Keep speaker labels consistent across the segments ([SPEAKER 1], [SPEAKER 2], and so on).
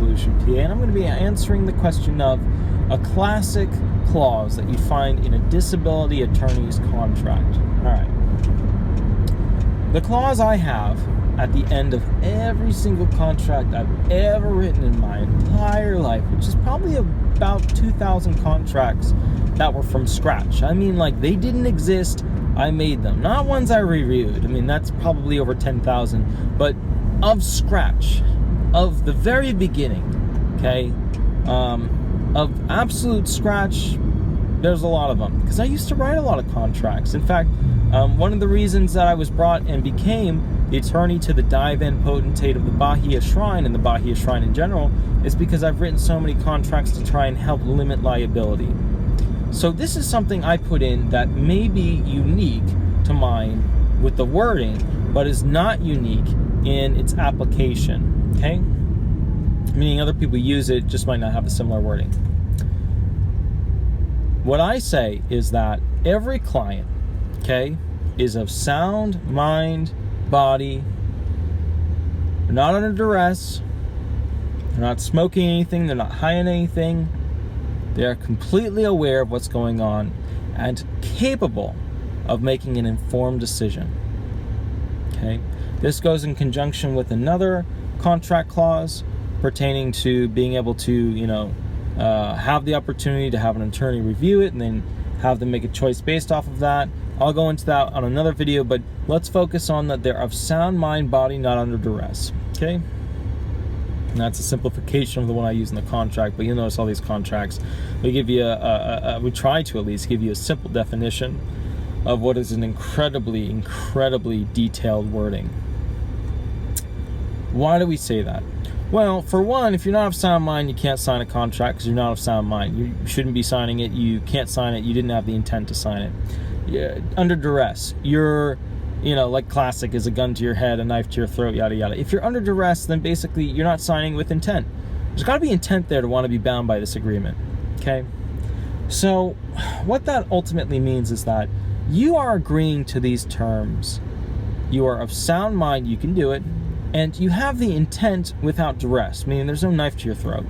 [SPEAKER 1] Resolution PA, and I'm going to be answering the question of a classic clause that you find in a disability attorney's contract. All right. The clause I have at the end of every single contract I've ever written in my entire life, which is probably about 2,000 contracts that were from scratch. I mean, like, they didn't exist, I made them. Not ones I reviewed. I mean, that's probably over 10,000, but of scratch, of the very beginning, okay, of absolute scratch, there's a lot of them, because I used to write a lot of contracts. In fact, one of the reasons that I was brought and became the attorney to the dive-in potentate of the Bahia Shrine and the Bahia Shrine in general is because I've written so many contracts to try and help limit liability. So this is something I put in that may be unique to mine with the wording, but is not unique in its application, okay? Meaning other people use it, just might not have a similar wording. What I say is that every client, okay, is of sound mind, body. They're not under duress. They're not smoking anything. They're not high on anything. They are completely aware of what's going on and capable of making an informed decision. Okay? This goes in conjunction with another contract clause pertaining to being able to, have the opportunity to have an attorney review it and then have them make a choice based off of that. I'll go into that on another video, but let's focus on that they're of sound mind, body, not under duress. Okay? And that's a simplification of the one I use in the contract, but you'll notice all these contracts, we give you we try to at least give you a simple definition of what is an incredibly, incredibly detailed wording. Why do we say that? Well, for one, if you're not of sound mind, you can't sign a contract because you're not of sound mind. You shouldn't be signing it. You can't sign it. You didn't have the intent to sign it. Yeah, under duress, you're, like classic is a gun to your head, a knife to your throat, yada, yada. If you're under duress, then basically you're not signing with intent. There's got to be intent there to want to be bound by this agreement, okay? So what that ultimately means is that you are agreeing to these terms. You are of sound mind, you can do it, and you have the intent without duress, meaning there's no knife to your throat.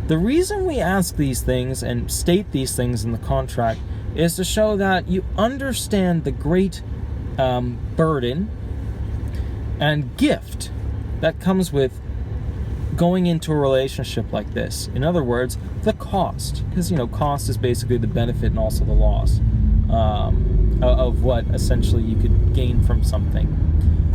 [SPEAKER 1] The reason we ask these things and state these things in the contract is to show that you understand the great burden and gift that comes with going into a relationship like this. In other words, the cost, because cost is basically the benefit and also the loss of what essentially you could gain from something.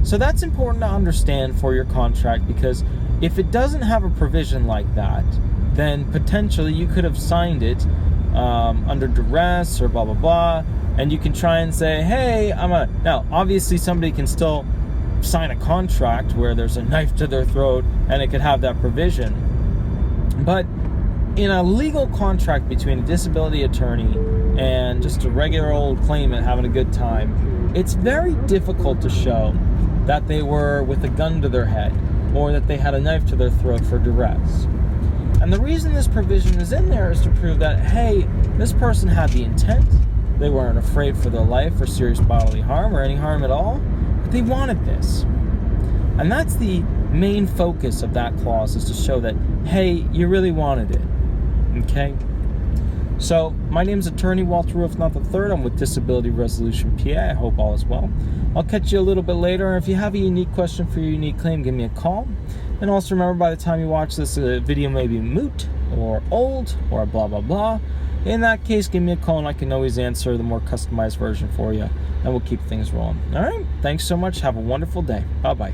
[SPEAKER 1] So that's important to understand for your contract, because if it doesn't have a provision like that, then potentially you could have signed it under duress or blah blah blah, and you can try and say, hey, now obviously somebody can still sign a contract where there's a knife to their throat and it could have that provision, but in a legal contract between a disability attorney and just a regular old claimant having a good time, it's very difficult to show that they were with a gun to their head or that they had a knife to their throat for duress. And the reason this provision is in there is to prove that, hey, this person had the intent, they weren't afraid for their life or serious bodily harm or any harm at all, but they wanted this. And that's the main focus of that clause, is to show that, hey, you really wanted it. Okay? So, my name is attorney Walter Rudolph Hnot III. I'm with Disability Resolution PA. I hope all is well. I'll catch you a little bit later. And if you have a unique question for your unique claim, give me a call. And also remember, by the time you watch this, video may be moot or old or blah, blah, blah. In that case, give me a call and I can always answer the more customized version for you. And we'll keep things rolling. All right? Thanks so much. Have a wonderful day. Bye-bye.